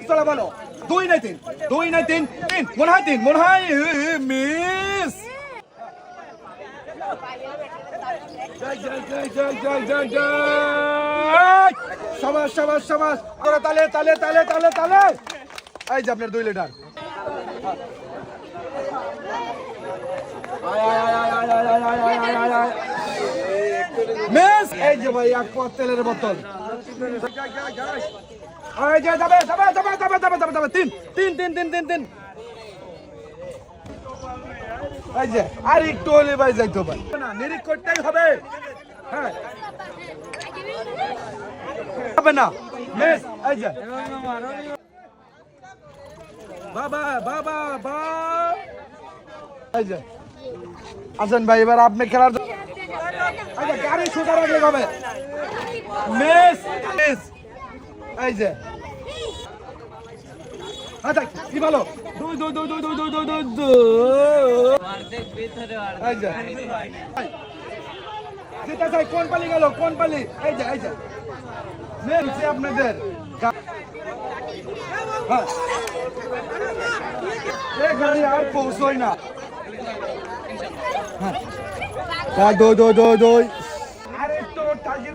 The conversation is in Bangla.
চলা বলো 2 নাই 3 2 নাই 3 3 মনে হয় মিস সবাস তালে এই যে আপনার 2 লিটার মিস এই যে ভাই এক পথ তেলের বোতল এই যে যাবে 3 এই যে আর একটু হলে ভাই যাইতো ভাই না নিরিখ করতেই হবে হ্যাঁ হবে না মিস এই যে বাবা এই যে আসেন ভাই এবার আপনি খেলার আচ্ছা গাড়ি সোজা রাখলে হবে মিস এই যে আচ্ছা কি বলো 2 এই যে যেটা চাই কোন পালি গেল কোন পালি এই যে মেলছি আপনাদের হ্যাঁ এই গাড়ি আর পৌঁছয় না হ্যাঁ 2 আরে তো টাকি